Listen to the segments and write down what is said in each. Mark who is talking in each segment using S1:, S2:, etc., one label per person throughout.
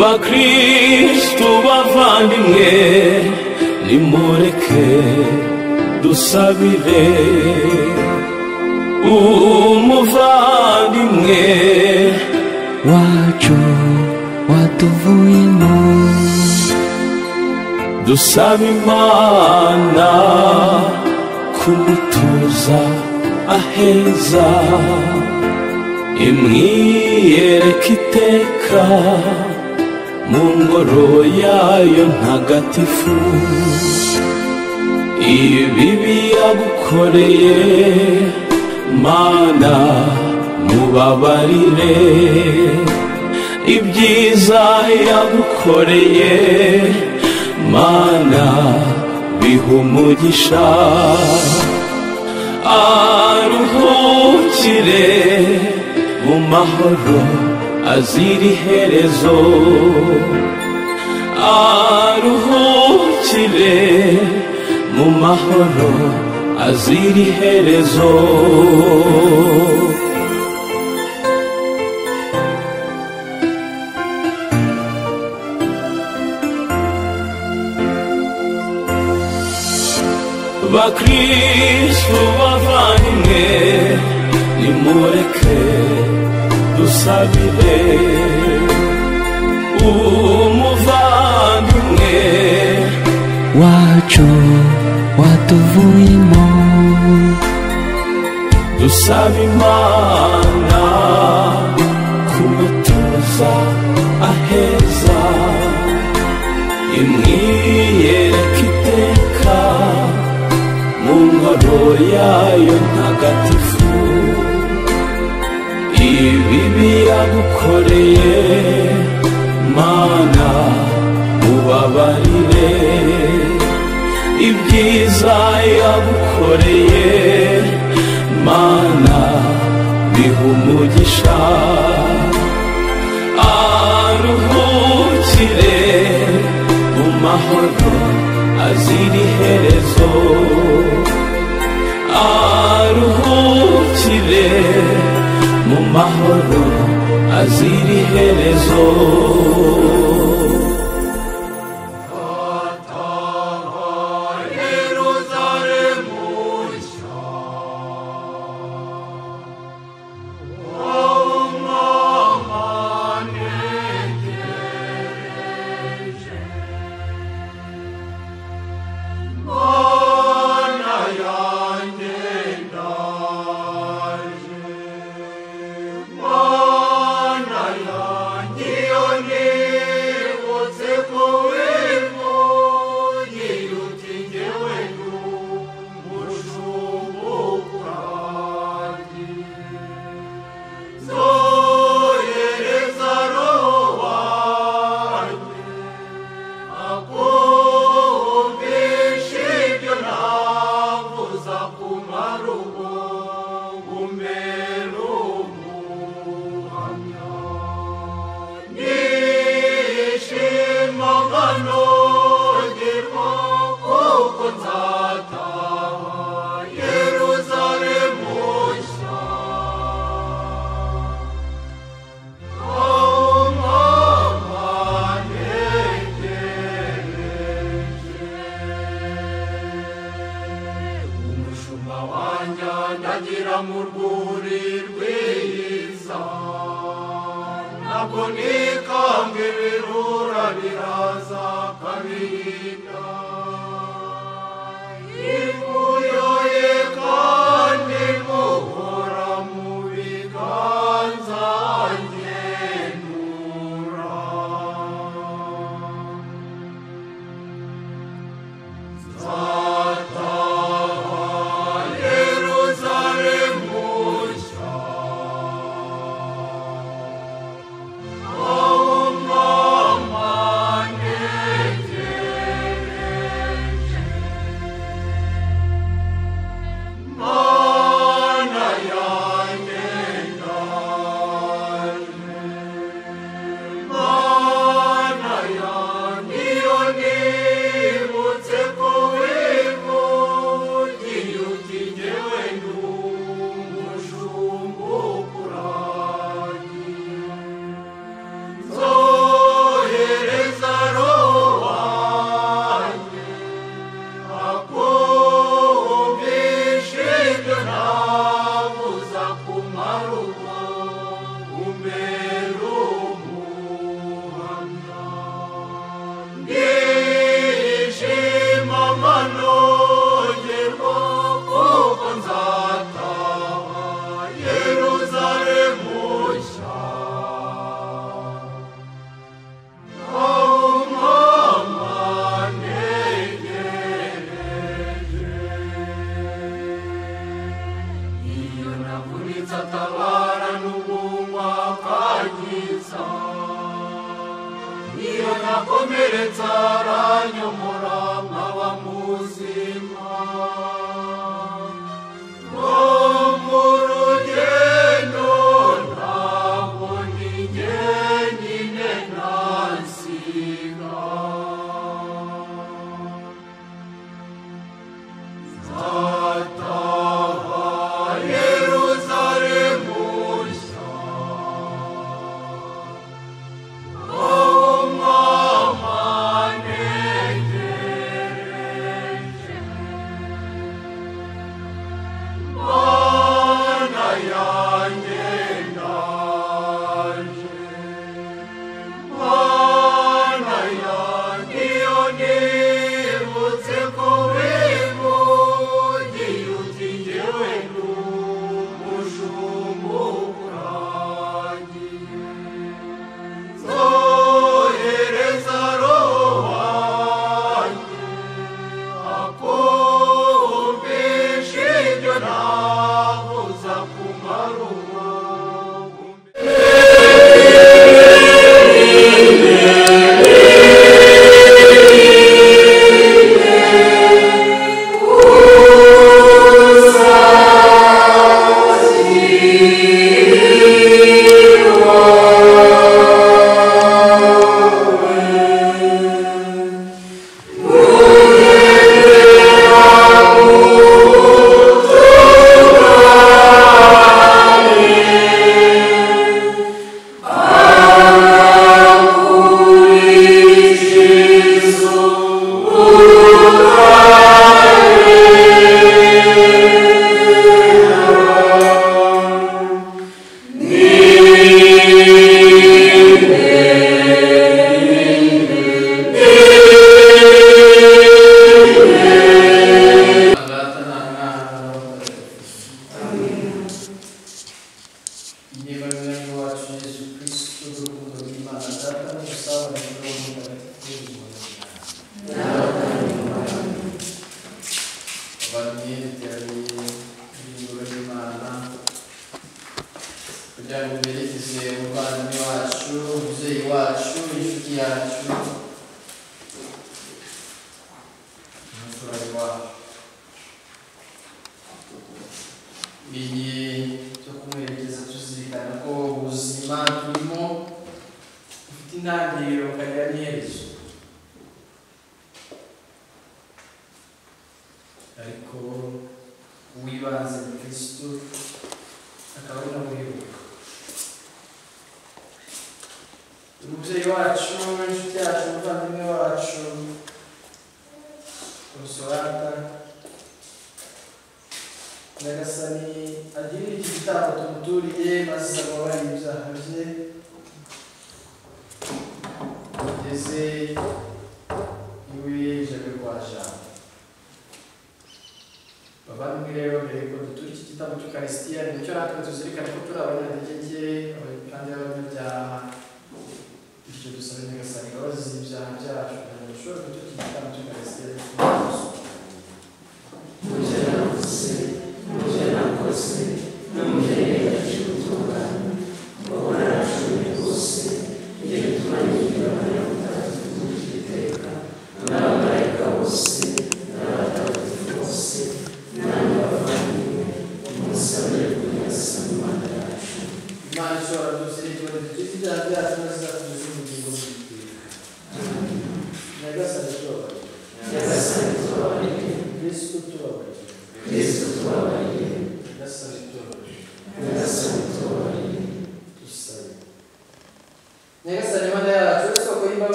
S1: bakristu bavandimwe nimureke dusabire umuvandimwe
S2: wacu watuvuyemo,
S1: dusaba Imana kumutuza aheza, imwiyereka iteka mu ngoro yayo ntagatifu. Ibibi yagukoreye Mana mubabarire, ibyiza yagukoreye Mana biha umugisha. Aruhukire mu mahoro azira iherezo, aruhukire mu mahoro azira iherezo. bakristu bavandimwe nimureke dusabire umuvandimwe
S2: wacu watuvuyemo,
S1: dusaba Imana kumutuza aheza, imwiyereka iteka mu ngoro yayo ntagatifu. Ibibi yagukoreye Mana mubabarire, ibyiza yagukoreye Mana biha umugisha. Aruhukire mu mahoro azira iherezo, aruhukire mu mahoro azira iherezo.
S3: ndagira mu rwuri rwiza, ntabwo nikanga ibirura biraza kabirinda, imuyoye kandi muhora mu biganza ngenura. atabara n'ubungwa kangiza iyo nakomeretsa aranyomora nkaba muzima ngo mu rugendo ntabwo ni jyenyine nasiga nzataha Yeruzalemu nshya aho mama ntegereje Mana yanjye ndaje Mana yanjye iyo nibutse ko wivugiye uti jyewe ndi umushumba ukuragiye nzohereza roho wanjye akumvisha ibyo navuza kumara uwo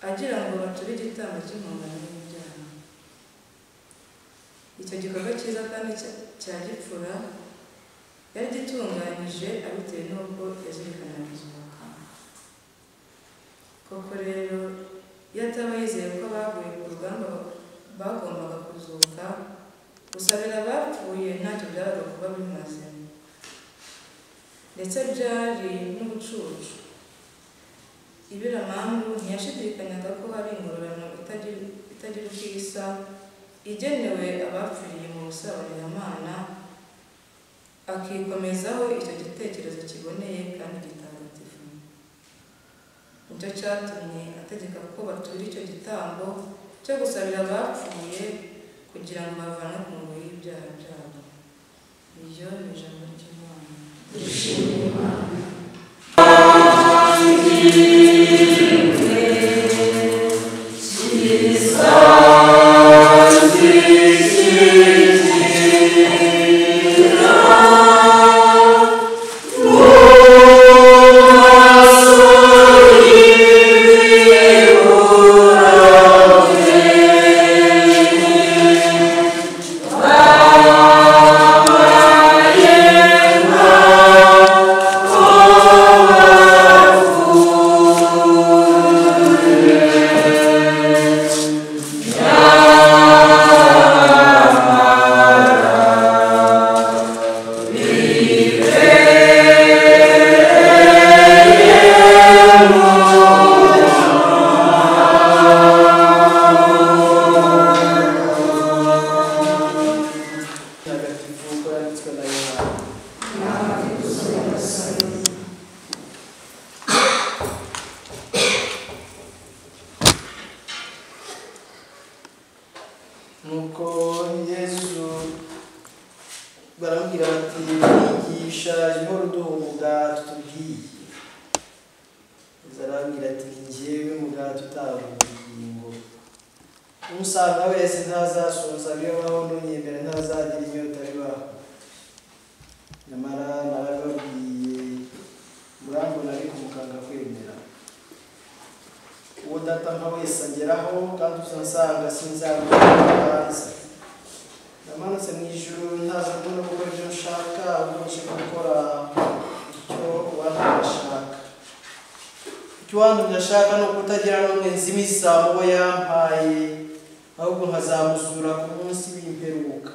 S2: agira ngo bature igitambo cy'impongano n'ibyaha. Icyo gikorwa cyiza kandi cya gipfura yari gitunganyije abitewe n'ubwo yazirikanaga izuka. koko rero iyo ataba yizeye ko abaguye ku rugamba bagombaga kuzuka, gusabira abapfuye ntacyo byabaga kuba bimaze, ndetse byari n'ubucucu. Ibiramangu ntiyashidikanyaga ko hari ingororano itagira uko isa igenewe abapfiriye mu busabarimana, akikomezaho icyo gitekerezo kiboneye kandi gitagatifu. Nicyo cyatumye ategeka ko batura icyo gitambo cyo gusabira abapfuye kugira ngo bavanwe ku ngoyi y'ibyaha byabo. Iryo ni ijambo ry'Imana. Dushimire Imana.
S4: nuko Yesu barambwira bati yigisha inkuru duhumuga tutubwiye. Zarambwira ati njyewe mugati utabugingo, umusanga wese ntazasonza bibaho n'unyemera ntazagira inyota bibaho. Nyamara narababwiye murambona ariko mukanga kwemera. Uwo data nka wese ageraho kandi uzansanga sinzamubanza. Namanutse mu ijuru ntaza kubona gukora ibyo nshaka, ahubwo nje gukora icyo uwantumye ashaka. Icyo uwantumye ashaka ni ukutagira n'umwe nzimiza mu bo yampaye, ahubwo nkazamuzura ku munsi w'imperuka.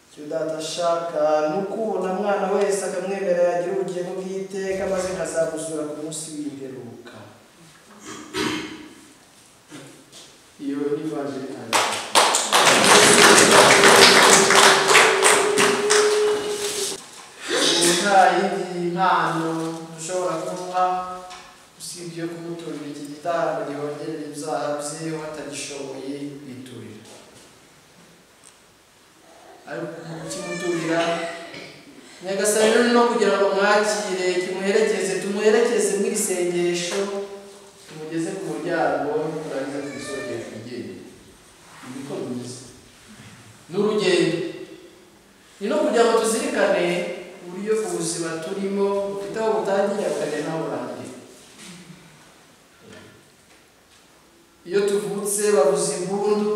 S4: Icyo data ashaka ni ukubona mwana wese akamwemera yagira ubugingo bw'iteka, maze nkazamuzura ku munsi w'imperuka. Iyo ni ivanjiri yanjye. Nta yindi mpano dushobora kumuha usibye kumuturira iki gitambo gihongerera ibyaha bye watagishoboye kwiturira. Ariko kukimuturira Nyagasani no kugira ngo mwakire kimuherekeze, tumuherekeze mu isengesho, tumugeze ku muryango turangiza twisogera kugenda. Niko bimeze n'urugendo, ni no kugira ngo tuzirikane uburyo ubuzima turimo bufite aho butangira bukajya n'aho burangira. Iyo tuvutse bavuza impundu,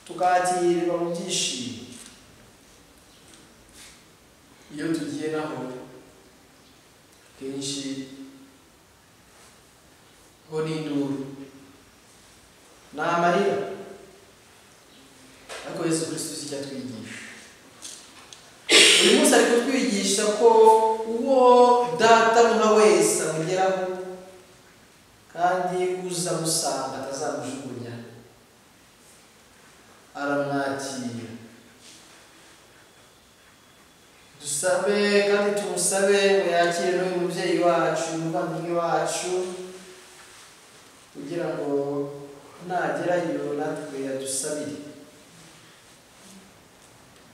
S4: tukakirirwa mu byishimo. Iyo tugiye naho kenshi ho n'induru n'amarira, ariko Yesu Kristo sijya twigisha. Uyu munsi ari kutwigisha ko uwo data nka wese amugeraho kandi uza musanga atazamujugunya, aramwakira. Dusabe kandi tumusabe ngo yakire n'uyu mubyeyi wacu, umuvandimwe wacu, kugira ngo nagerayo natwe yadusabire.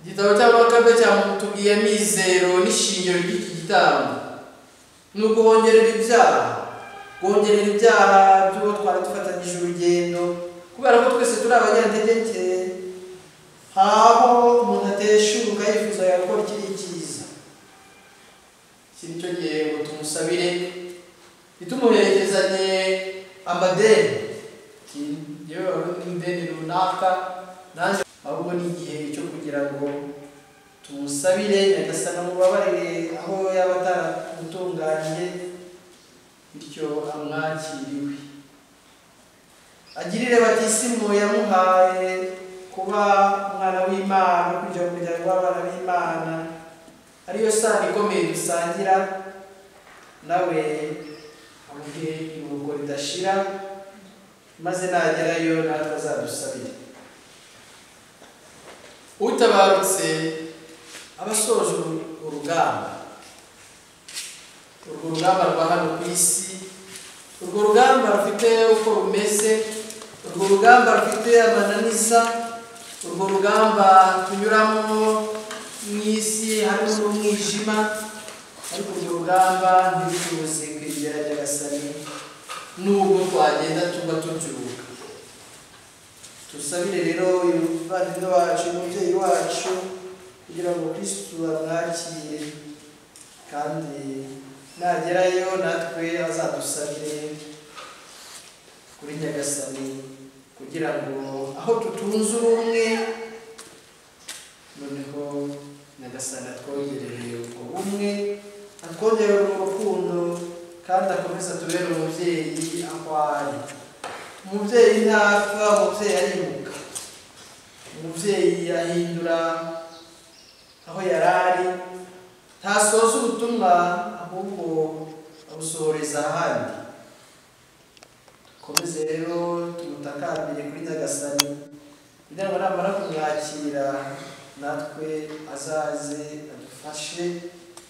S4: Igitabo cy'Abakabe cyamutubwiye mizero n'ishingiro ry'iki gitambo ni uguhongerera ibyaha, guhongerera ibyaha by'uwo twari dufatanyije urugendo, kubera ko twese turi abanyantege nke. Aho umuntu ateshuka yifuza yakora ikiri cyiza, iki nicyo gihe ngo tumusabire, ntitumuherekezanye amadeni yewe n'ideni runaka nanjye, ahubwo ni igihe cyo kugira ngo tumusabire Nyagasani amubabarire aho yaba utunganye, bityo amwakiriwe. Agirire batisimu yamuhaye kuba umwana w'Imana, kujya mu muryango w'abana b'Imana, ariyo sano ikomeye dusangira, nawe amuhe iruhuko ridashira, maze nagerayo natwe azadusabire. Utabarutse abasoje urugamba, urwo rugamba rwa hano ku isi, urwo rugamba rufite uko rumeze, urwo rugamba rufite amananiza, urwo rugamba tunyuramo mu isi harimo n'umwijima, ariko urwo rugamba ntibitubuze kwegera Nyagasani nubwo twagenda tuba tubyuka. Tusabire rero umuvandimwe wacu, umubyeyi wacu, kugira ngo Kristo amwakire, kandi nagerayo natwe azadusabire kuri Nyagasani, kugira ngo aho tutunze ubumwe, noneho Nyagasani atwongerere ubwo bumwe, atwongerere urwo rukundo, kandi akomeze atubere umubyeyi aho ari. Umubyeyi ntapfa, umubyeyi arimuka, umubyeyi ahindura aho yari ari, ntasoza ubutumwa ahubwo abusohoreza ahandi. Komeze rero tumutakambire kuri Nyagasani, kugira ngo namara kumwakira natwe azaze adufashe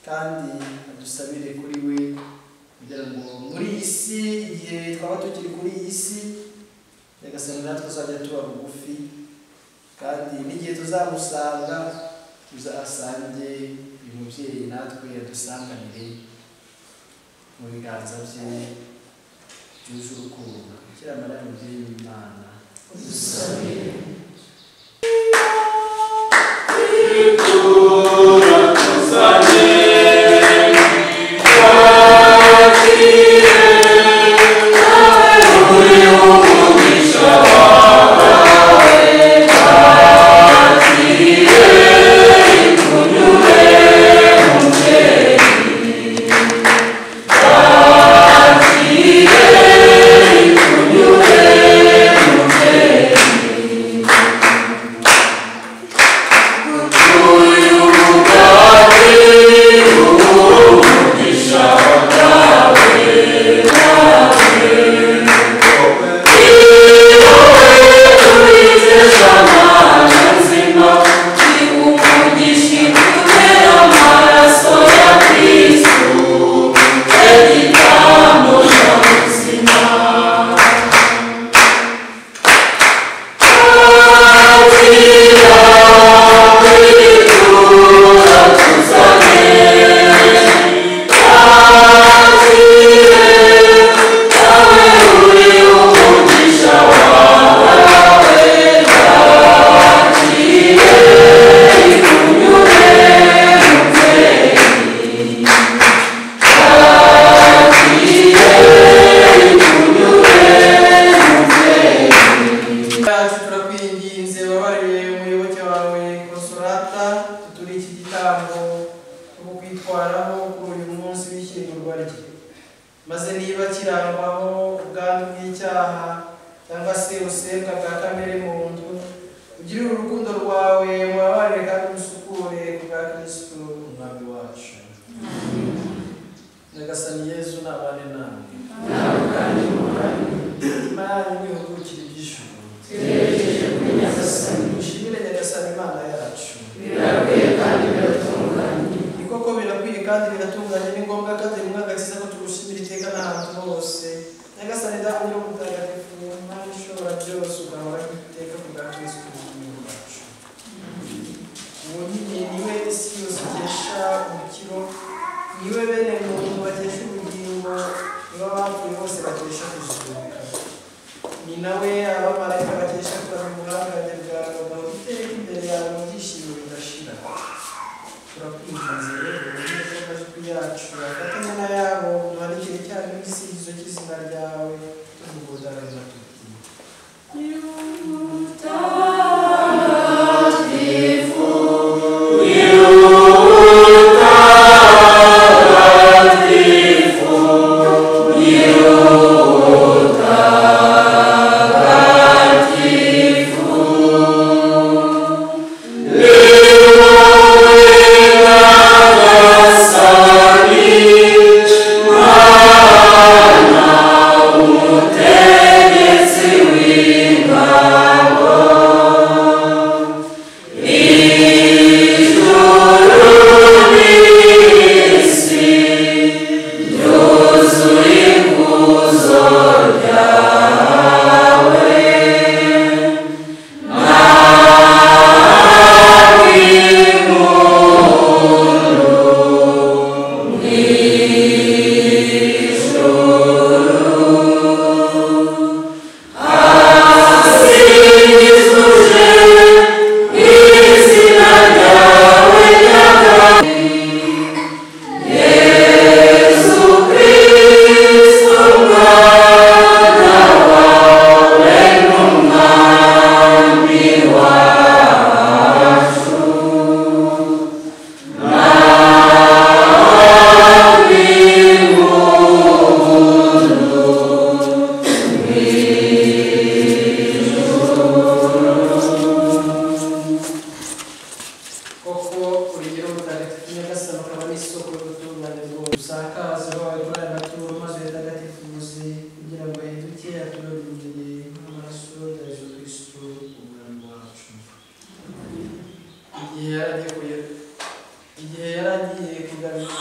S4: kandi adusabire kuri we, kugira ngo muri iyi si, igihe twaba tukiri kuri iyi si, Nyagasani natwe tuzajya tuba bugufi, kandi n'igihe tuzamusanga tuzasange uyu mubyeyi natwe yadusanganire mu biganza bye byuje urukundo. Bikira Mariya mubyeyi w'Imana, udusabire. Turakwinginze rero, neza amajwi yacu afatanya igihe yaragiye kugarura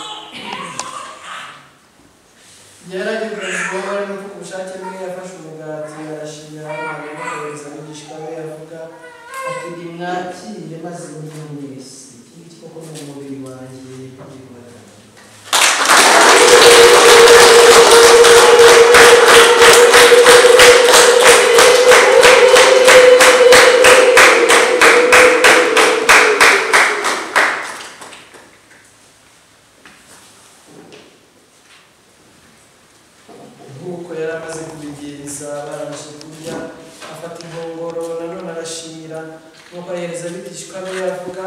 S4: no ku bushake bwe yafashe umugati arashimira abantu bakohereza abigishwa be avuga ati nimwakire maze mujye mwese iki ngiki koko ni umubiri wanjye nk'uko yari amaze kubigenza barangije kurya afata inkongoro nanone arashimira nk'uko ahereza abigishwa be avuga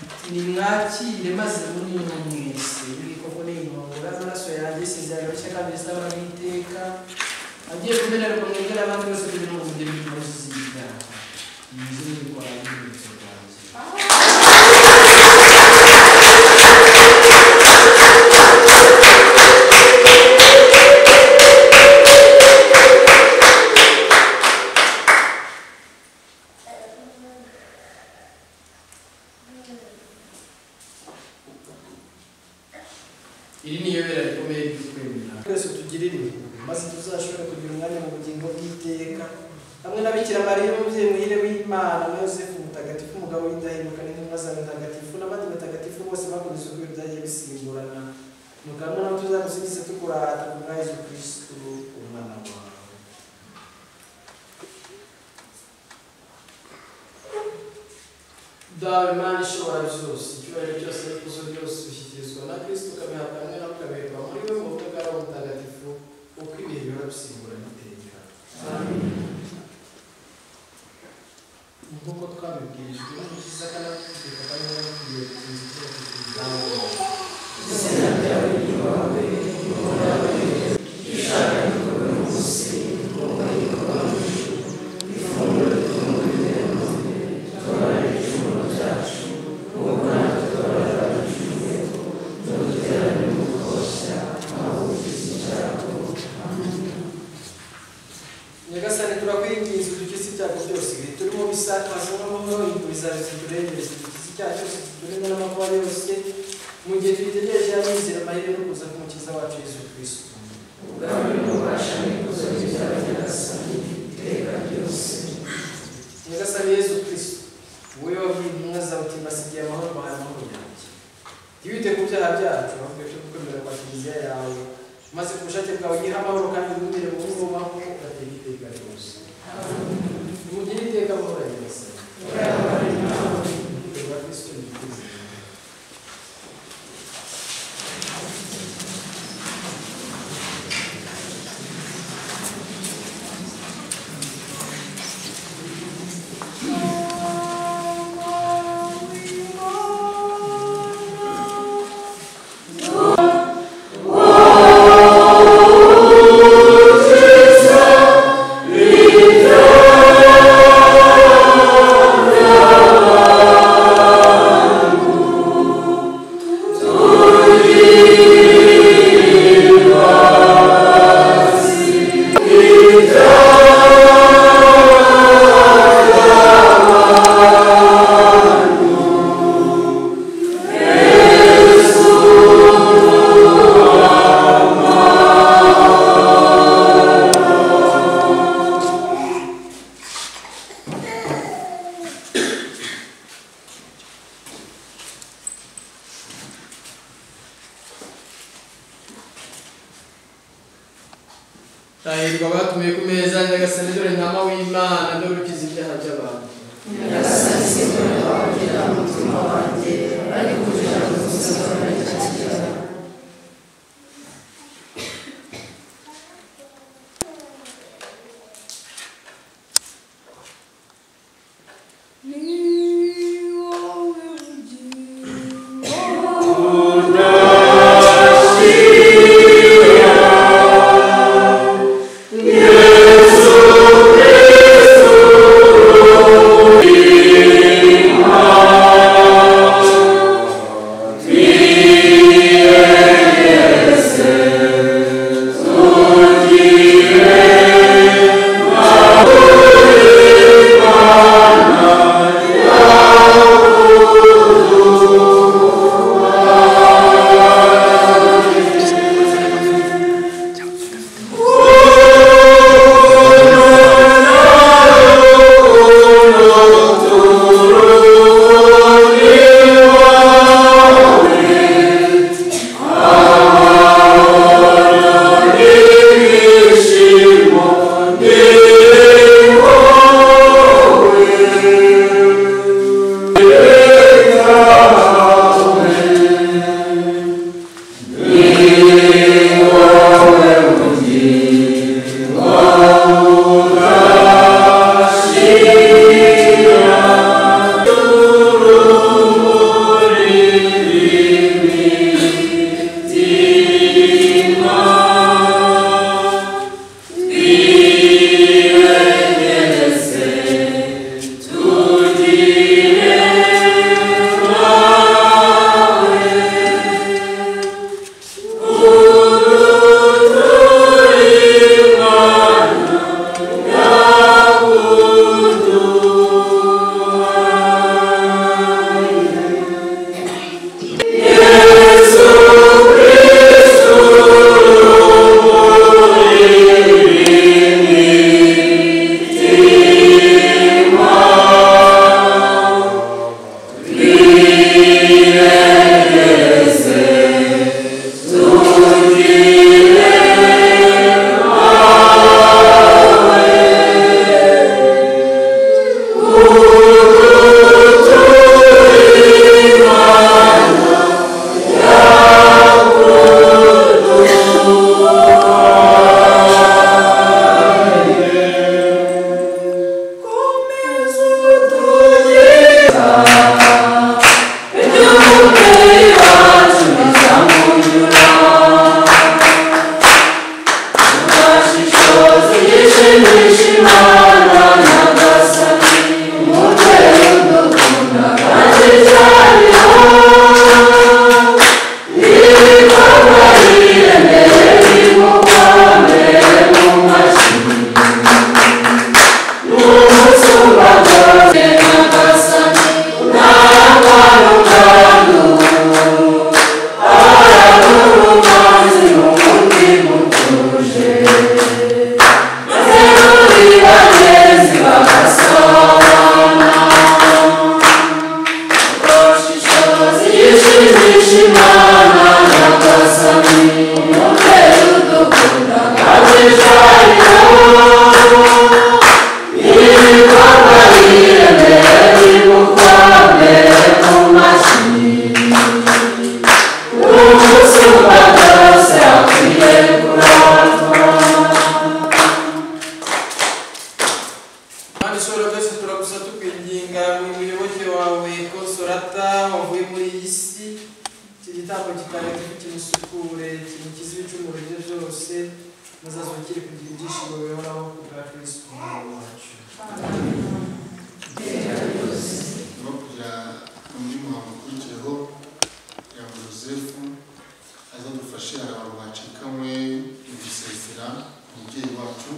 S4: ati nimwakire maze munywe mwese ibi koko ni inkongoro y'amaraso yanjye isezerano rishya kandi risaba n'iteka agiye kumenerwa mwegera abandi bose kugira ngo mugire imbabazi z'ibyaha ibize n'ibikora n'ibitso byanjye iri ni yobera rikomeye ry'ukwemera twese tugirire maze tuzashobora kugira umwanya mu bugingo bw'iteka hamwe na Bikira Mariya umubyeyi muhire w'Imana na Yosefu mutagatifu umugabo w'indahemuka n'intumwa za mutagatifu n'abandi batagatifu bose bakoze uko byagiye bisimburana nuko hamwe nabo tuzagusingiza tukurata ku bwa Yezu Kristu umwana wawe. Dawe Mana ishobora byose icyubahiro cyose n'ikuzo byose bishyikirizwa na Kristo ukabihabwa hamwe nawe ukabiherwa muri we mu butwe bwawe mutagatifu uko ibihe bihora bisimburana iteka. Nk'uko twabibwirijwe n'umukiza kandi atwiteka kandi n'abakwiye gutinza ibyo
S1: izina ryawe ryubahwe ingoma yawe ishaka ikorwe munsi ingoma ikorwa mu ijuru ifunguro ritungurire none tubabarire ibicumuro byacu nk'uko natwe tubabarira abacumuye ntuduterane mu gukoshya ahubwo ukize icyago.
S4: Nyagasani turakwinginze udukize ibyago byose ibihe turimo bisakaza n'amahoro impuhwe zawe ziturengereze udukize icyaha cyose kiturinde n'amakuba yose mu gihe twitegereje y'amizero amahirwe no kuza k'umukiza wacu Yezu Kristo.
S1: ubwami n'ububasha n'ikuzo by'ibyawe Nyagasani iteka ryose.
S4: Nyagasani Yezu Kristo wowe wabwiye intumwa zawe uti mbasigiye amahoro mbahaye amahoro yanjye ntiwite ku byaha byacu ahubwo cyo gukomera kwa kiliziya yawe maze ku bushake bwawe ugihe amahoro kandi wumvire mu ngoma kuko ugatera iteka ryose. Nimugire iteka amahoro ya Nyagasani. Rwa Kristo ni byiza. Tahirwa batumiye ku meza Nyagasani dore ntama w'Imana dore ukiza ibyaha by'abantu.
S1: Nyagasani sibona wagira umutima wanjye ariko kugira ngo uzabone cyakira.
S3: Yes.
S4: konsolata wavuye muri iyi si, iki gitambo kitagatifu kimusukure kimukize ibicumuro bye byose, maze azongere kugira ibyishimo bihoraho ku bwa Kristo umwami wacu.
S5: no kugira undi muhango ukurikiyeho ya Yosefu azadufashe hari abantu bacikanywe mu gusezera umubyeyi wacu,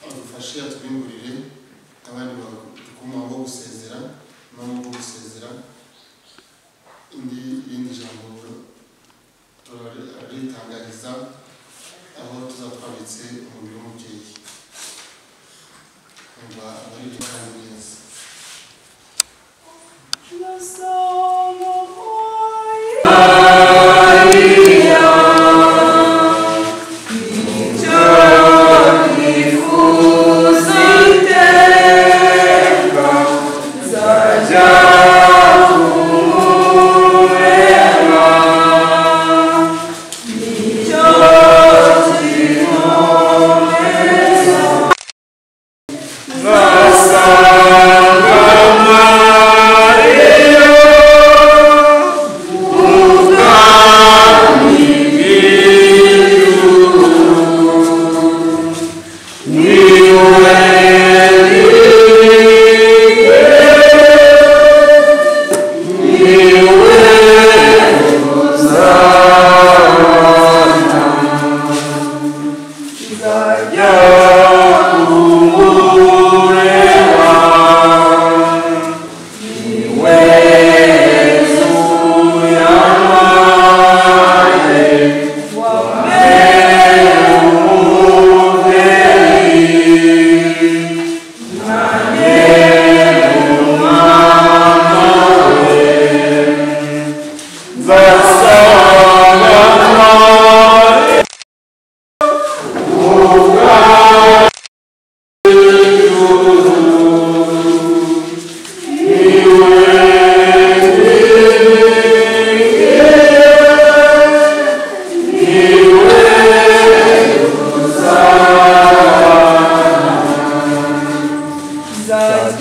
S5: adufashe atwimburire abandi badukomaho gusezera n'abo gusezera irindi jambo turitangariza aho tuzatwabitse umubiri w'umubyeyi umva abari kandi neza.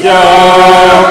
S3: Yabaye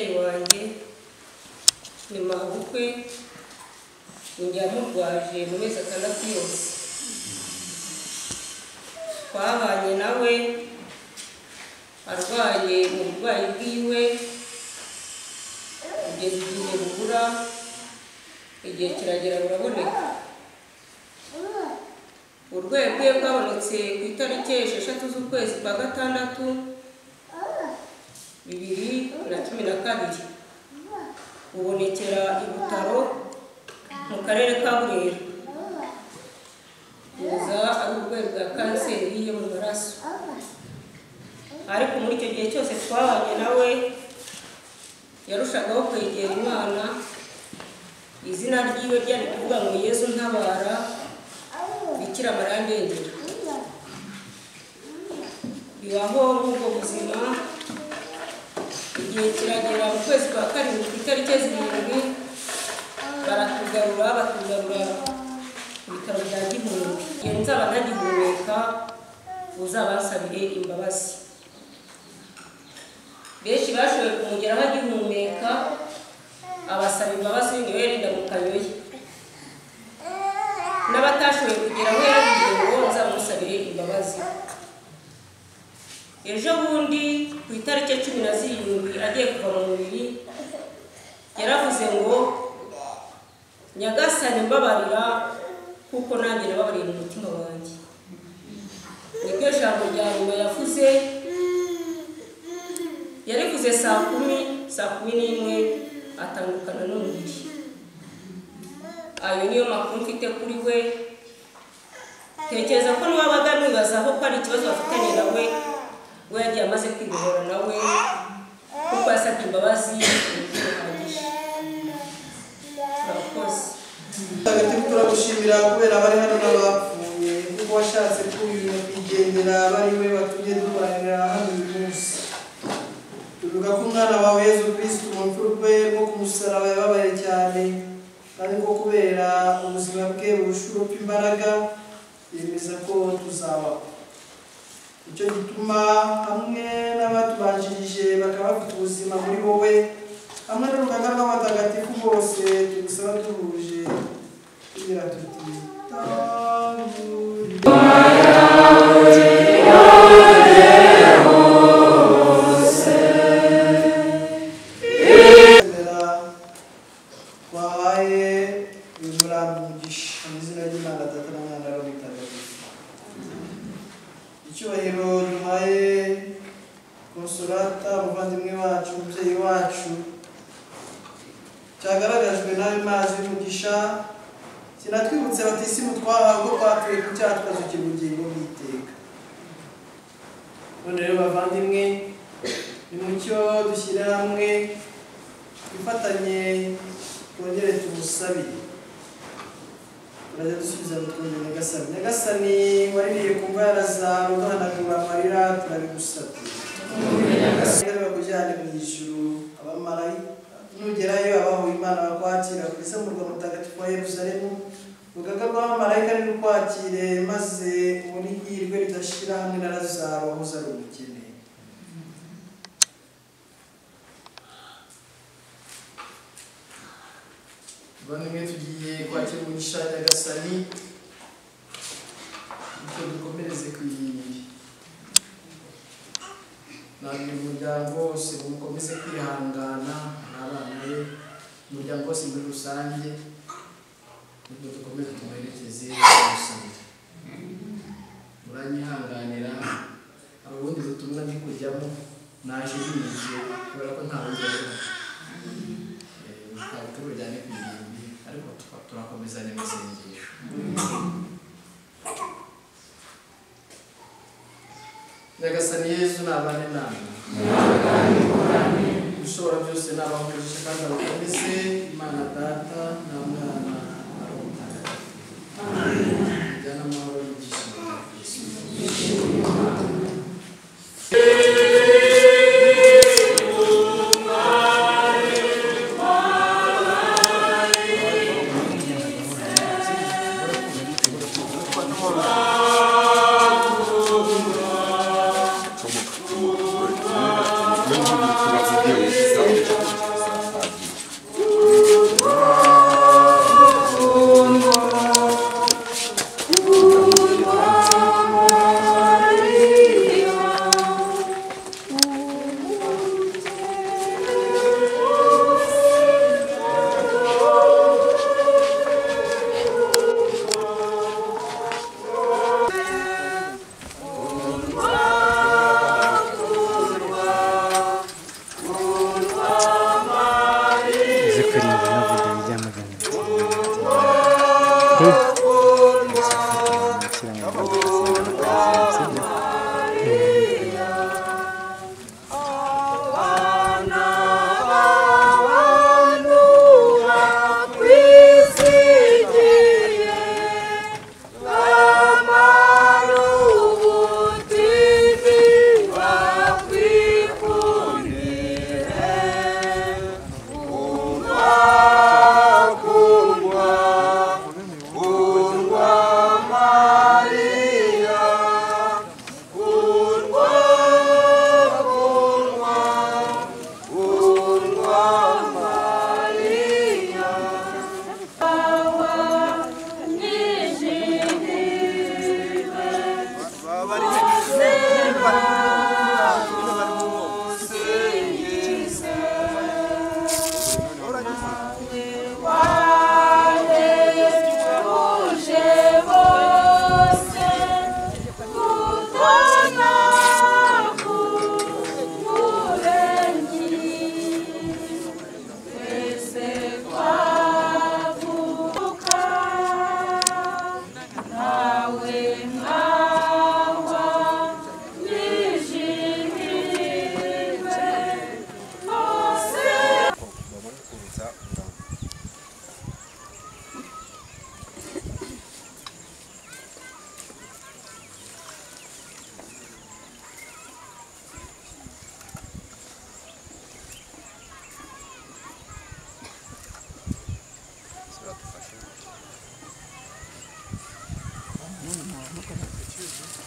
S6: umubyeyi wanjye ni mabukwe njye yamurwaje mu mezi 6 yose twabanye nawe arwaye mu burwayi bwiwe kugeza igihe bubura igihe kiragera buraboneka urwego rwe bwabonetse ku itariki 6 z'ukwezi kwa gatandatu 2012 bubonekera i Butaro mu karere ka Burera buza ari urwego rwa kanseri yo mu maraso ariko muri icyo gihe cyose twabanye nawe yarushagaho kwegera Imana izina ryiwe ryari kuvuga ngo Yesu ntabara Bikira Mariya ndengera bibaho nk'ubwo buzima igihe kiragera mu kwezi kwa karindwi ku itariki 7 baratugarura ku bitaro bya Gihundwe igihe nzaba ntagihumeka uzabansabire imbabazi benshi bashoboye kumugeraho agihumeka abasaba imbabazi niwe yarinda mu Kayoye n'abatashoboye kugeraho yaravuze ngo nzamusabire imbabazi ejo bundi ku itariki 17 agiye kuva mu mubiri yaravuze ngo Nyagasani mbabarira kuko nanjye nababariye mu mutima wanjye niryo jambo rya nyuma yavuze yarivuze saa 11 atandukana n'umubiri ayo niyo makuru mfite kuri we tekereza ko niwabaga mwibazaho ko ari ikibazo bafitanye nawe we yagiye amaze kwibohora nawe kuko yasabye imbabazi bihagije turakoze
S4: Tagatifu turagushimira kubera bari hano n'abapfuye kuko washatse kwigendera bari we batumye dukoranira hano uyu munsi tuvuga ko umwana wawe Yesu Kristo mu rupfu rwe rwo ku musaraba yababaye cyane kandi ko kubera ubuzima bwe burushaho imbaraga yemeza ko tuzabaho icyo gituma hamwe n'abatubanjirije bakaba bafite ubuzima muri wowe hamwe n'urugaga rw'abatagatifu bose tugusaba duhuje tugira tuti twahaye umurambo umugisha mu izina ry'Imana Data na Mwana na Roho Mutagatifu icyubahiro duhaye Consolata umuvandimwe wacu umubyeyi wacu cyagaragajwe nawe mazi y'umugisha kinatwibutse batisimu twahawe ko twatuye ku cyaha tukazukira ubugingo bw'iteka none rero bavandimwe nimucyo dushyire hamwe twifatanye twongere tumusabire turajya dusubiza mutwongere Nyagasani Nyagasani waririye ku mva ya Lazaro ugahanagura amarira turabigusabye Nyagasani bakujyane mu ijuru abamarayika nugerayo abaho Imana bakwakira ku isi mu murwa mutagatifu wa Yerusalemu urugaga rw'abamarayika nirukwakire maze muri hirwe ridashira hamwe na Lazaro wahoze ari umukene bamwe tugiye kwakira umugisha Nyagasani icyo dukomereze kwiyindi nabwo umuryango wose mukomeze kwihangana n'abana be umuryango wose muri rusange nubwo dukomeze tumuherekeze tumusabire muranyihanganira ubundi butumwa ndi kujyamo naje binyuze kubera ko nta rugero ntabwo turujyane ku irimbi ariko turakomezanya amasengesho Nyagasani Yesu nabane namwe ushobora byose n'abahuje kandi abakomeze Imana Data na Mwana na Roho Mutagatifu jyana amahoro y'igishimo cya Kristo
S1: Deus.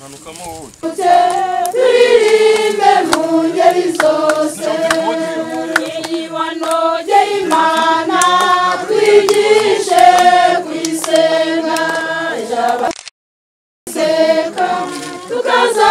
S3: manukamo wowe
S1: turirimbe mu ngeri zose wanogeye Imana twigishe kuyisenga seka tukaza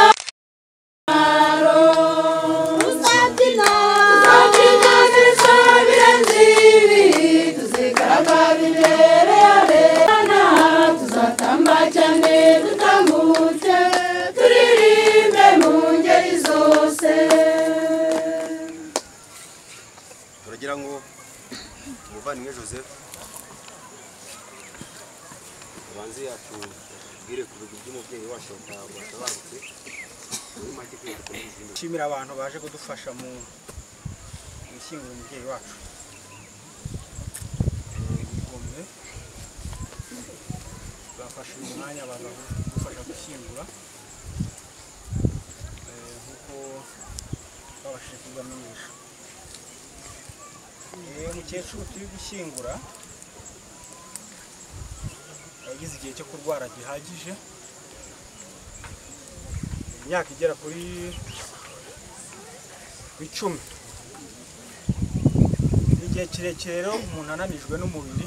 S7: turagira ngo umuvandimwe Joseph abanze yatubwire ku bigwi by'umubyeyi wacu watabarutse muri make kwezi.
S4: Nshimira abantu baje kudufasha mu gushyingura umubyeyi wacu. Gombe bafashe umwanya bagufasha gushyingura nkuko babashije kubamenyesha. Umukecuru turi gushyingura yagize igihe cyo kurwara gihagije, imyaka igera kuri 10. Igihe kirekire rero umuntu ananijwe n'umubiri,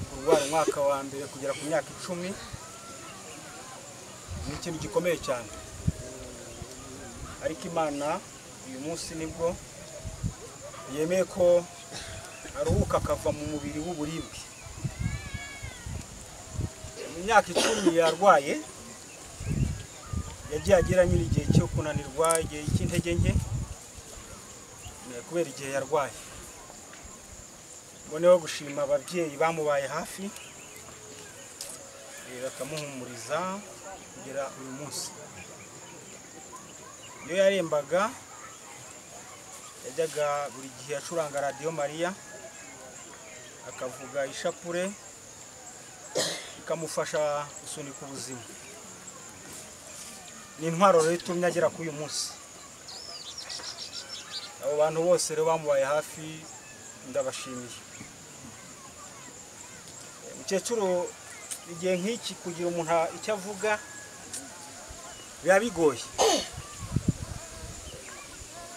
S4: kurwara umwaka wa mbere kugera ku myaka 10 ni ikintu gikomeye cyane, ariko Imana uyu munsi nibwo yemeye ko aruhuka akava mu mubiri w'uburibwe. Mu myaka 10 yarwaye yagiye agira nyiri igihe cyo kunanirwa, igihe cy'intege nke kubera igihe yarwaye. Mboneho gushima ababyeyi bamubaye hafi bakamuhumuriza kugera uyu munsi. Iyo yarembaga yajyaga buri gihe acuranga Radio Maria akavuga ishapure ikamufasha gusunika ubuzima. Ni intwaro rero itumye agera kuri uyu munsi. Abo bantu bose rero bamubaye hafi ndabashimiye. Umukecuru igihe nk'iki kugira umuntu icyo avuga biba bigoye.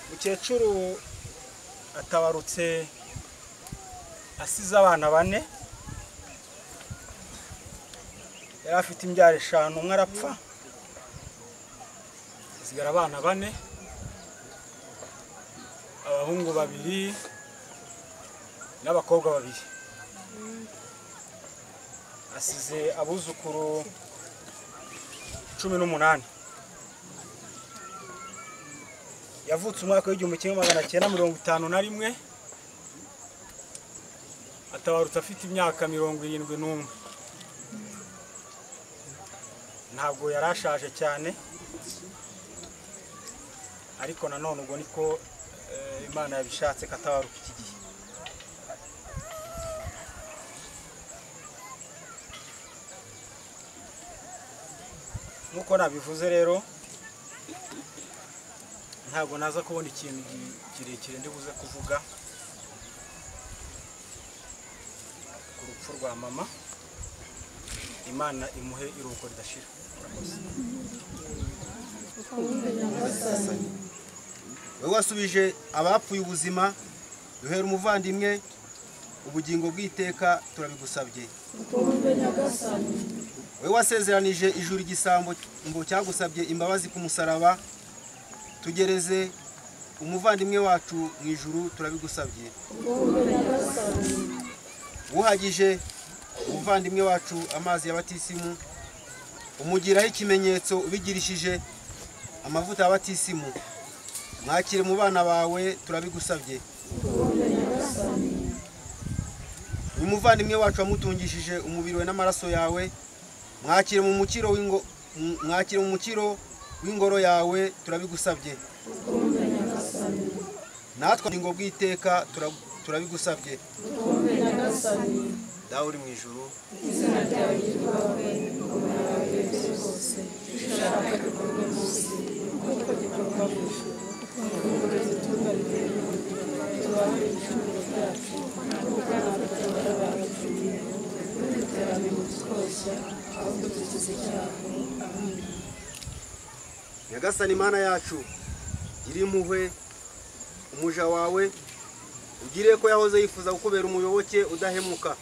S4: Umukecuru atabarutse asize abana 4, yari afite imbyaro 5, umwe arapfa hasigara abana 4, abahungu 2 n'abakobwa 2. Asize abuzukuru 18. Yavutse umwaka w'1951, atabarutse afite imyaka 71. Ntabwo yarashaje cyane, ariko nanone ubwo niko Imana yabishatse katabaruka iki gihe. Nuko nabivuze rero ntabwo naza kubona ikintu kirekire ndibuze kuvuga ku rupfu rwa mama. Imana imuhe iruhuko ridashira.
S7: Wewe wasubije abapfuye ubuzima, duhera umuvandimwe ubugingo bw'iteka turabigusabye. Wewe wasezeranije ijuru igisambo ngo cyagusabye imbabazi ku musaraba, tugereze umuvandimwe wacu mu ijuru turabigusabye. Wuhagije umuvandimwe wacu amazi y'abatisimu, umugiraho ikimenyetso ubigirishije amavuta y'abatisimu, mwakire mu bana bawe turabigusabye. Uyu muvandimwe wacu wamutungishije umubiri we n'amaraso yawe, mwakire mu mukiro w'ingoro yawe turabigusabye. Natwe ubugingo bw'iteka turabigusabye. Dawe uri mu ijuru,
S1: izina ryawe ryubahwe, ingoma yawe yogere hose, ishaka gikorwe munsi nk'uko gikorwa mu ijuru. Ifunguro ritunganye tubahe ibicumuro byacu nk'uko natwe tubara abaducumuye, ntuduterane mu dukoshya ahubwo dukize icyago.
S7: Nyagasani Mana yacu iri impuhwe umuja wawe ugire ko yahoze yifuza gukubera umuyoboke udahemuka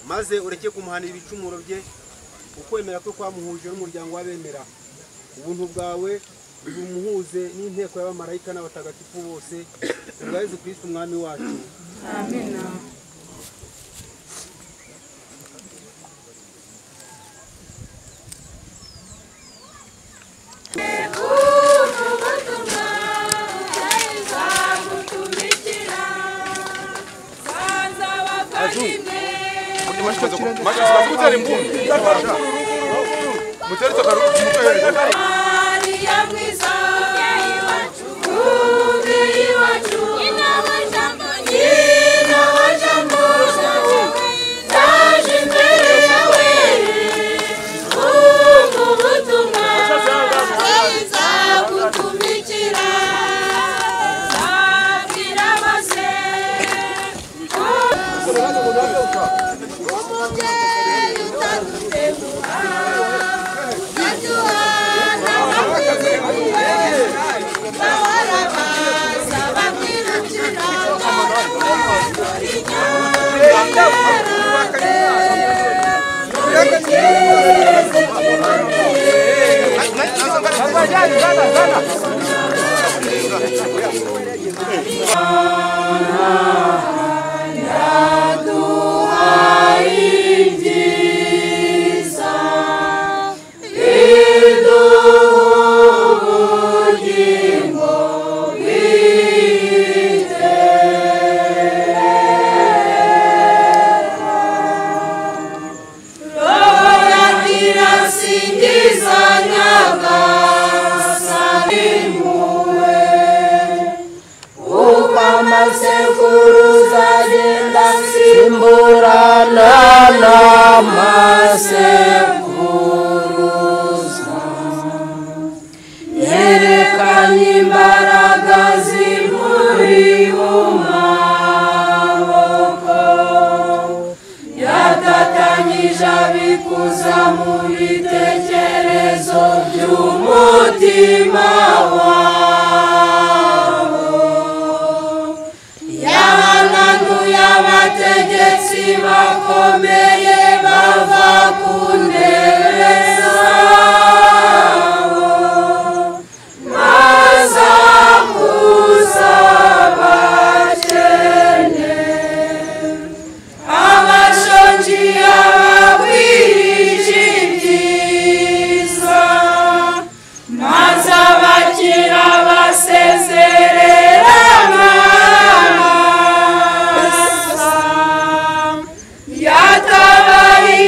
S7: maze ureke kumuhanira ibicumuro bye ukwemera ko kwamuhuje n'umuryango w'abemera ubuntu bwawe bumuhuze n'inteko y'abamarayika n'abatagatifu bose ubwa Yesu Kristo umwami wacu.
S2: Amen.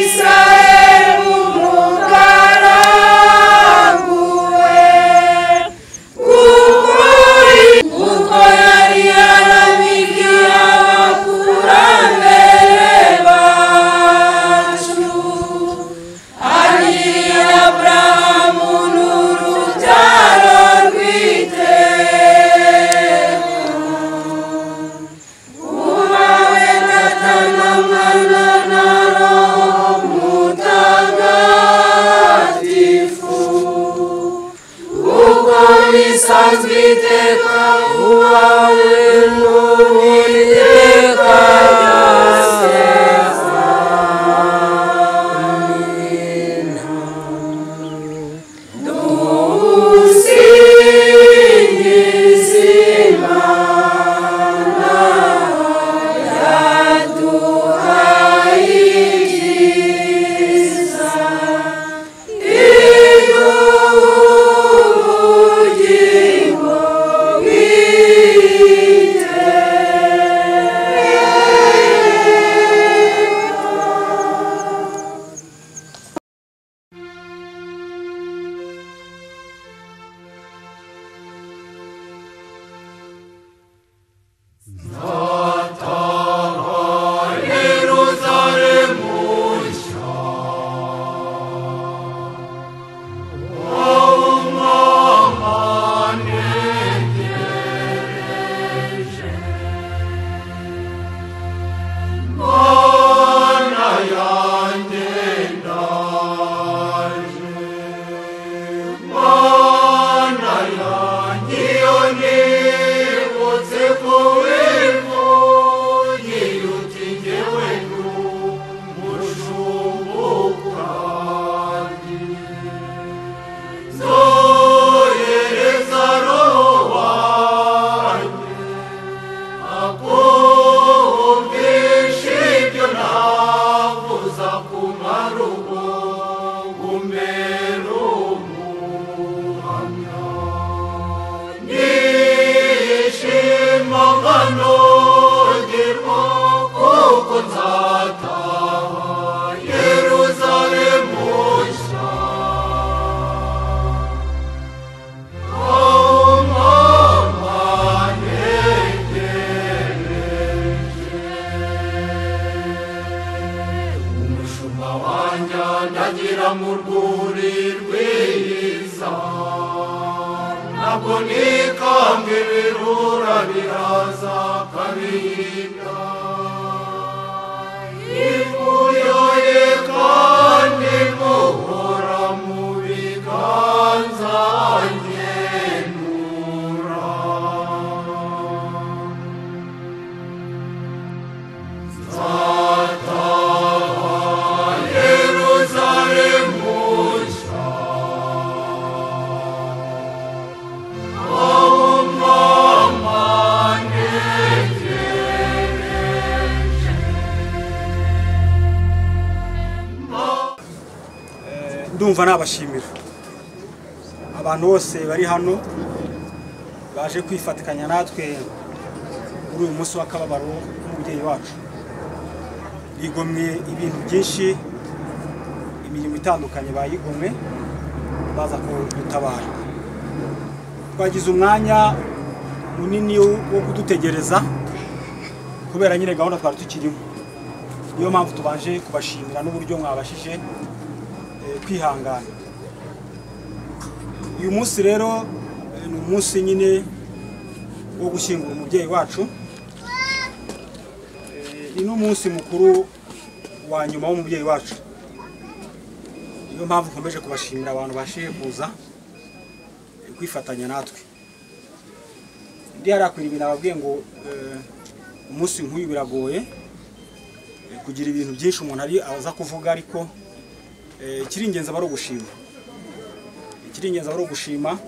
S3: Israel agahinda ivuyoye kandi muhora mu biganza ngenura nzataha Yeruzalemu nshya aho mama
S8: ndumva nabashimira abantu bose bari hano baje kwifatikanya natwe muri uyu munsi w'akababaro w'umubyeyi wacu. Bigomwe ibintu byinshi, imirimo itandukanye bayigomwe baza kudutabara. Twagize umwanya munini wo kudutegereza kubera nyine gahunda twari tukirimo. Niyo mpamvu tubanje kubashimira n'uburyo mwabashije kwihangana. Uyu munsi rero ni umunsi nyine wo gushyingura umubyeyi wacu. Ni n'umunsi mukuru wa nyuma w'umubyeyi wacu. Niyo mpamvu nkomeje kubashimira abantu bashiye kuza kwifatanya natwe. Ndi harakwira ibintu ababwiye ngo umunsi nk'uyu biragoye kugira ibintu byinshi umuntu ari aza kuvuga, ariko ikiri ingenzi aba ari ugushima. Ikiri ingenzi aba ari ugushima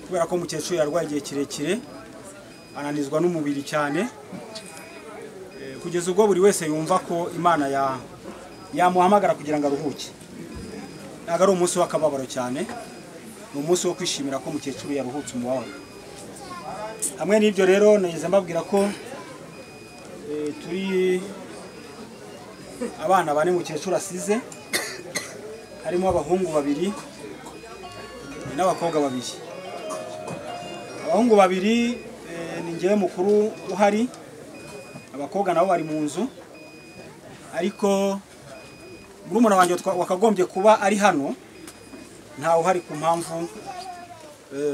S8: kubera ko mukecuru yarwaye igihe kirekire, ananizwa n'umubiri cyane, kugeza ubwo buri wese yumva ko Imana yamuhamagara kugira ngo aruhuke. Ntabwo ari umunsi w'akababaro cyane, ni umunsi wo kwishimira ko mukecuru yaruhutse umubabaro. Hamwe n'ibyo rero nageze mbabwira ko turi abana bane mukecuru asize, harimo abahungu babiri n'abakobwa babiri. Abahungu babiri ni njyewe mukuru uhari, abakobwa nabo bari mu nzu, ariko murumuna wanjye wakagombye kuba ari hano ntawe uhari ku mpamvu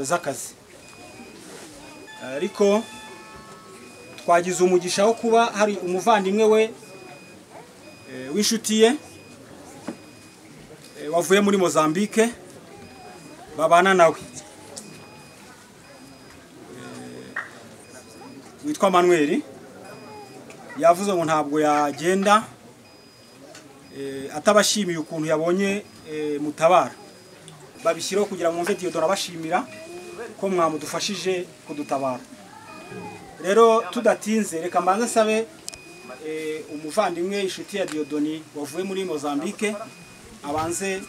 S8: z'akazi. Ariko twagize umugisha wo kuba hari umuvandimwe we w'inshuti ye wavuye muri Mozambique babana nawe, witwa Manuel. Yavuze ngo ntabwo yagenda atabashimiye ukuntu yabonye mutabara. Babishyiraho kugira ngo mwumve Diodora bashimira ko mwamudufashije kudutabara. Rero tudatinze reka mbanze sabe umuvandimwe inshuti ya Diodoni wavuye muri Mozambique abanze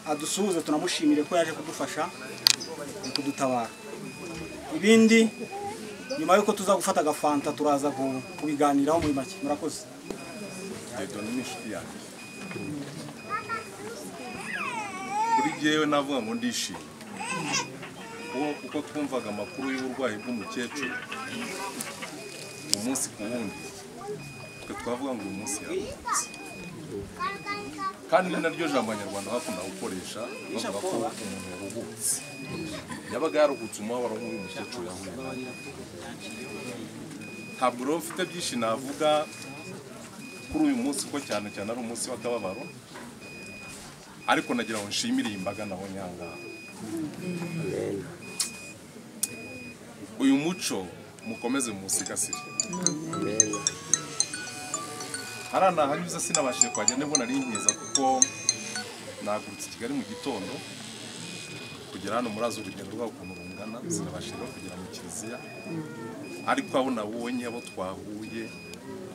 S8: adusuhuze, tunamushimire ko yaje kudufasha kudutabara. Ibindi nyuma yuko tuza gufata agafanta turaza kubiganiraho muri make. Murakoze.
S9: Diodoni ni inshuti yanjye. Kuri jyewe navuga ngo ndishimye kuko twumvaga amakuru y'uburwayi bw'umukecuru umunsi ku wundi, twe twavuga ngo uyu munsi yaruhutse. Kandi ni naryo jambo abanyarwanda bakunda gukoresha bavuga ko umuntu yaruhutse, yabaga yaruhutse umubabaro nk'uyu mukecuru yahuye nawo. Ntabwo rero mfite byinshi navuga kuri uyu munsi kuko cyane cyane ari umunsi w'akababaro, ariko nagira ngo nshimire imbaga naho nyangaha. Uyu muco mukomeze musigasire. Harana hanyuze sinabashije kwajya nebo nari nkiza kuko nagurutse Kigali mu gitondo kugera hano murazo urugendo rwabo ukuntu rungana, sinabashije kugera mu kiliziya, ariko abo nabonye abo twahuye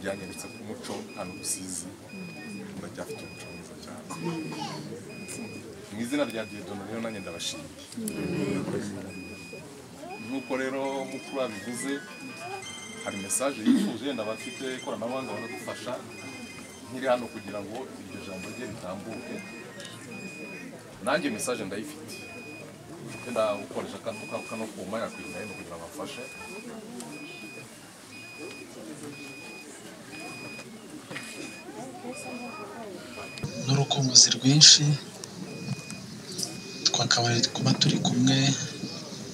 S9: byanyeretse ku muco hano Rusizi ndacyafite umuco mwiza cyane. Mu izina rya Diodoni rero nanjye ndabashimiye. Nuko rero mukuru abivuze, hari message yifuje ndabafite ikoranabuhanga baradufasha nkiri hano kugira ngo iryo jambo rye ritambuke. Nanjye message ndayifite, ndagukoresha kano kuma yakwinda no kugira bafashe.
S10: N'urukumbuzi rwinshi twakabaye kuba turi kumwe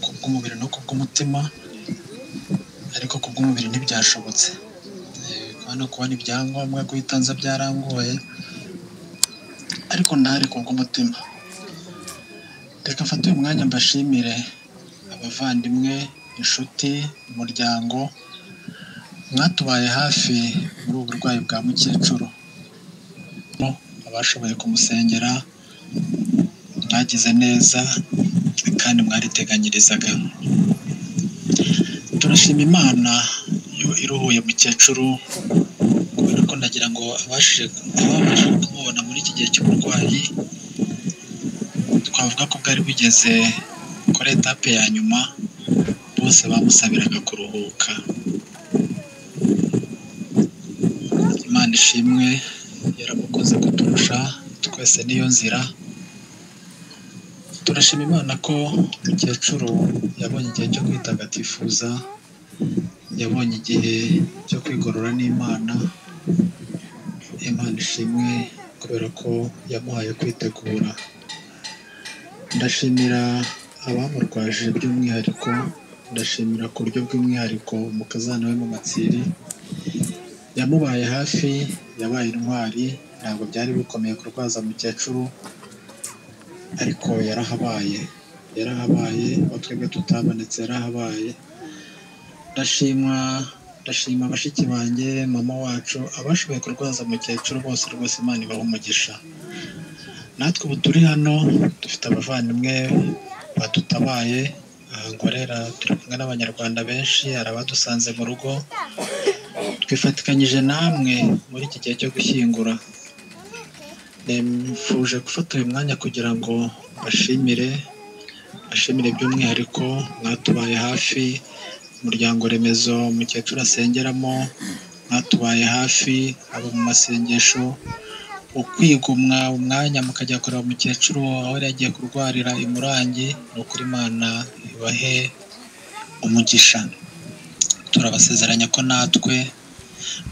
S10: kubw'umubiri no kubw'umutima, ariko ku bw'umubiri ntibyashobotse. Hano kubona ibyangombwa guhita nza byarangoye, ariko ndahari ku bw'umutima. Reka mfate uyu mwanya mbashimire abavandimwe, inshuti, umuryango mwatubaye hafi muri ubu burwayi bwa mukecuru. Abashoboye kumusengera mwagize neza kandi mwariteganyirizaga. Turashima Imana yo iruhuye mukecuru, kubera ko ndagira ngo ababashije kumubona muri iki gihe cy'uburwayi, twavuga ko bwari bugeze kuri etape ya nyuma, bose bamusabiraga kuruhuka. Imana ishimwe, yaramukoze kuturusha, twese niyo nzira. Turashima Imana ko umukecuru yabonye igihe cyo kwitagatifuza, yabonye igihe cyo kwigorora n'Imana. Imana ishimwe kubera ko yamuhaye kwitegura. Ndashimira abamurwaje by'umwihariko, ndashimira ku buryo bw'umwihariko umukazana we mu Matsiri, yamubaye hafi, yabaye intwari. Ntabwo byari bikomeye kurwaza mukecuru, ariko yarahabaye, aho twebwe tutabonetse yarahabaye. Ndashima bashiki banjye, mama wacu, abashoboye kurwaza mukecuru bose, rwose Imana ibaha umugisha. Natwe ubu turi hano dufite abavandimwe badutabaye, aha Ngorera turi kumwe n'abanyarwanda benshi, hari abadusanze mu rugo. Twifatikanyije namwe muri iki gihe cyo gushyingura. Nifuje gufata uyu mwanya kugira ngo bashimire by'umwihariko mwatubaye hafi, umuryango remezo umukecuru asengeramo mwatubaye hafi, abo mu masengesho, ukwigomwa umwanya mukajya kureba umukecuru aho yari yagiye kurwarira i Murangi. Ni ukuri Imana ibahe umugisha. Turabasezeranya ko natwe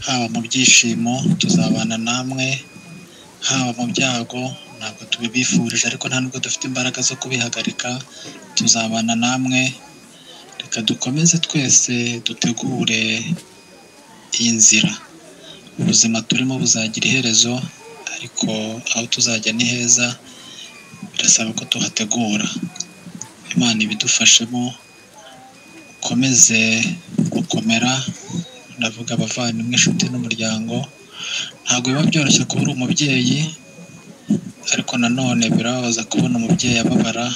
S10: haba mu byishimo tuzabana namwe, haba mu byago ntabwo tubibifurije, ariko nta nubwo dufite imbaraga zo kubihagarika. Tuzabana namwe. Reka dukomeze twese dutegure iyi nzira. Ubuzima turimo buzagira iherezo, ariko aho tuzajya ni heza, birasaba ko tuhategura. Imana ibidufashemo, ukomeze gukomera. Ndavuga abavandimwe, inshuti n'umuryango. Ntabwo biba byoroshye kuba uri umubyeyi, ariko nanone birababaza kubona umubyeyi ababara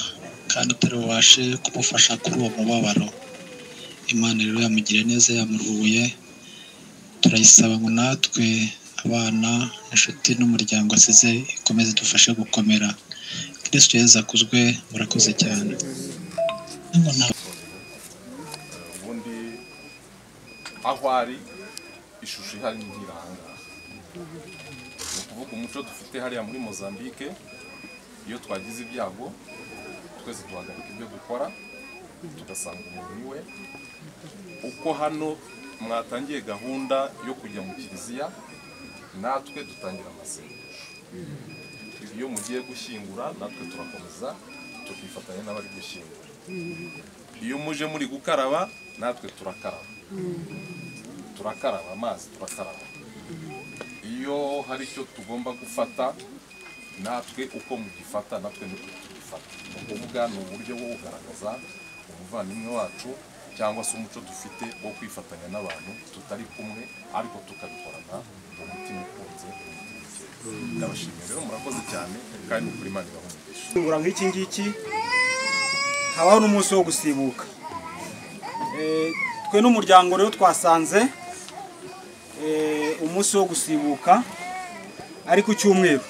S10: kandi utari bubashe kumufasha kuri uwo mubabaro. Imana rero yamugiriye neza, yamuruhuye. Turayisaba ngo natwe abana, inshuti n'umuryango asize ikomeze dufashe gukomera. Kristo Yesu akuzwe. Murakoze cyane.
S9: Ubundi aho ari ishusho ihari nk'iranga, ni ukuvuga umuco dufite hariya muri Mozambique. Iyo twagize ibyago twese duhagarika ibyo dukora tugasanga umuntu iwe. Uko hano mwatangiye gahunda yo kujya mu kiliziya, natwe dutangira amasengesho. Iyo mugiye gushyingura natwe turakomeza tukifatanya n'abari gushyingura. Iyo muje muri gukaraba natwe turakaraba amazi, turakaraba. Iyo hari icyo tugomba gufata, natwe uko mugifata natwe niko tugifata. Ni ukuvuga ni uburyo bwo kugaragaza umuvandimwe wacu cyangwa se umuco dufite wo kwifatanya n'abantu tutari kumwe, ariko tukabikorana mu mutima ukunze. Ndabashimiye rero, murakoze cyane kandi kuri Imana ibahe umugisha.
S8: Ngura nk'iki ngiki habaho n'umunsi wo gusibuka. Twe n'umuryango rero twasanze umunsi wo gusibuka ari ku cyumweru.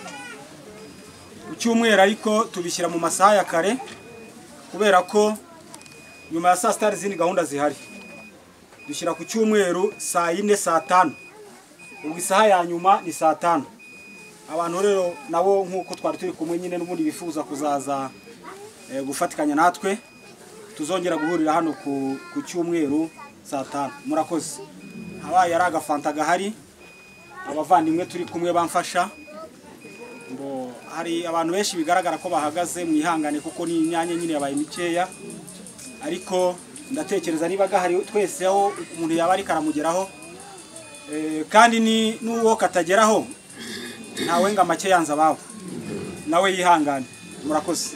S8: Ku cyumweru ariko tubishyira mu masaha ya kare, kubera ko nyuma ya saa sita hari izindi gahunda zihari. Dushyira ku cyumweru saa 4 saa 5, ubwo isaha ya nyuma ni saa 5. Abantu rero nabo nk'uko twari turi kumwe nyine n'ubundi bifuza kuzaza gufatikanya natwe, tuzongera guhurira hano ku cyumweru saa 5. Murakoze. Habaye ari agafanta gahari, abavandimwe turi kumwe bamfasha. Ngo hari abantu benshi bigaragara ko bahagaze, mwihangane kuko ni imyanya nyine yabaye mikeya, ariko ndatekereza niba gahari twese aho umuntu yaba ari karamugeraho kandi ni n'uwo katageraho ntawe ngo make yanze ababo nawe yihangane murakoze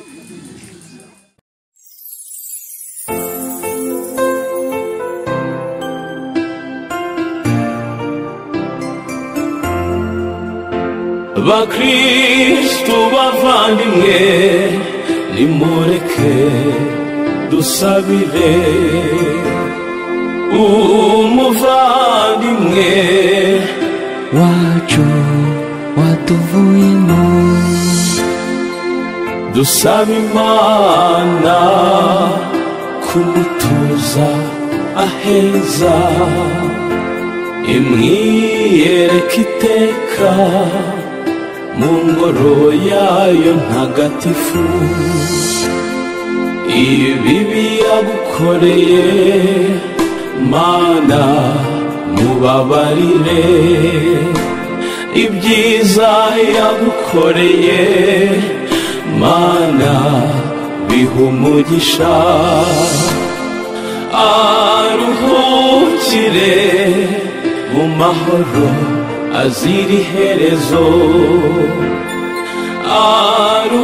S3: bakristu bavandimwe nimureke dusabire umuvandimwe wacu watuvuyemo dusaba Imana kumutuza aheza imwiyereka iteka mu ngoro yayo ntagatifu ibibi yagukoreye Mana mubabarire ibyiza yagukoreye Mana biha umugisha aruhukire mu mahoro azira iherezo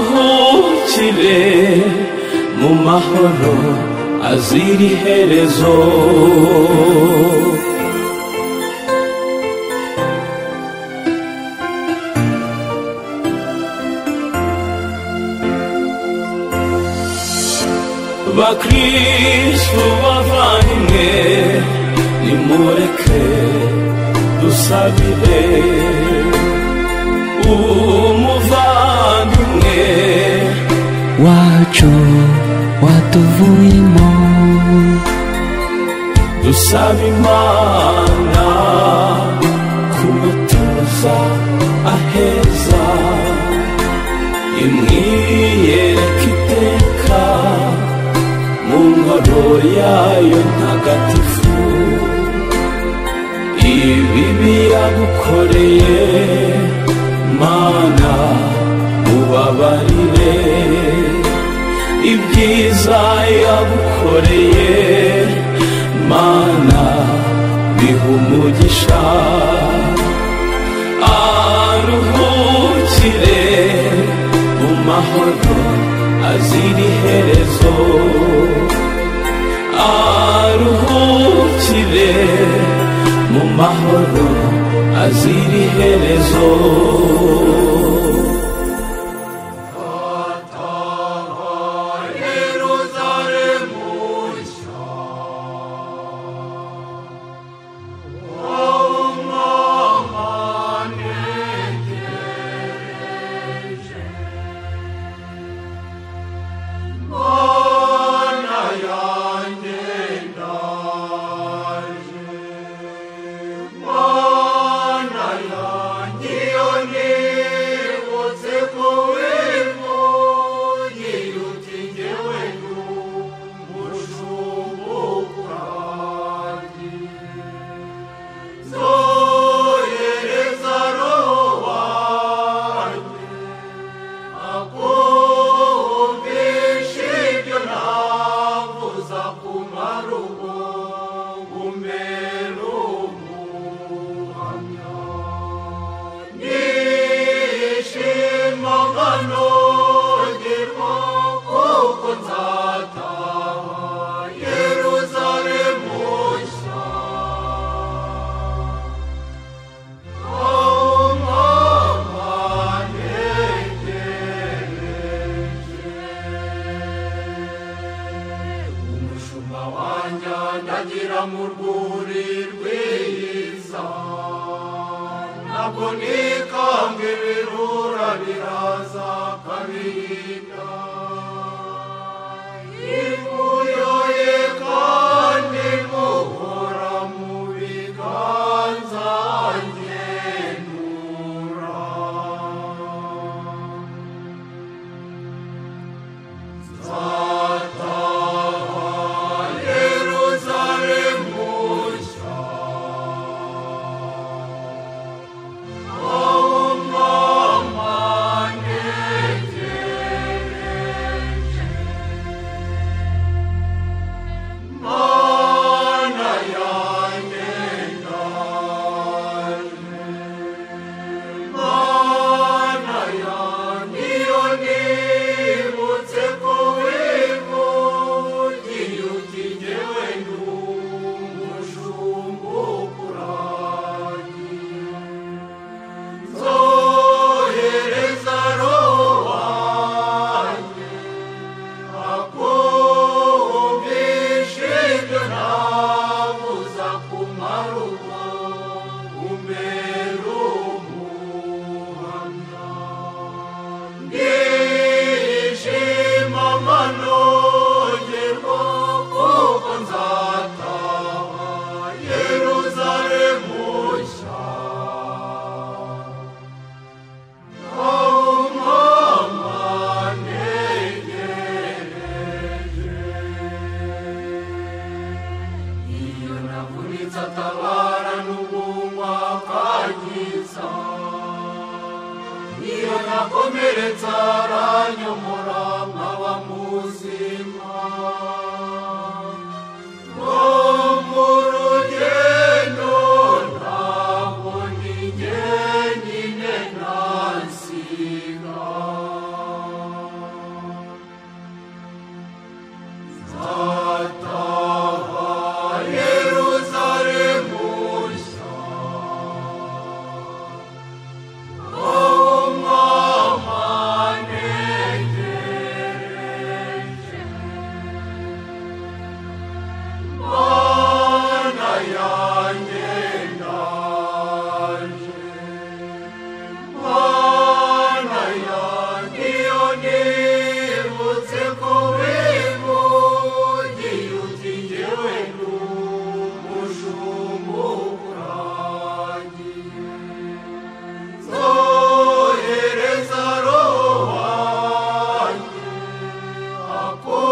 S3: aruhukire mu mahoro azira iherezo bakristu bavandimwe nimureke dusabire umuvandimwe wacu watuvuyemo dusaba Imana kumutuza aheza imwiyereka iteka mu ngoro yayo ntagatifu ibibi yagukoreye Mana mubabarire ibyiza yagukoreye Mana biha umugisha aruhukire mu mahoro azira iherezo aruhukire mu mahoro azira iherezo
S1: nakomeretse aranyomora nkaba muzima ngo mu rugendo ntabwo ni jyenyine nasiga nzataha Yeruzalemu nshya aho mama ntegereje Mana yanjye ndaje Mana yanjye iyo nibutse ko wivugiye uti jyewe ndi umushumba ukuragiye zohereza roho wanjye akora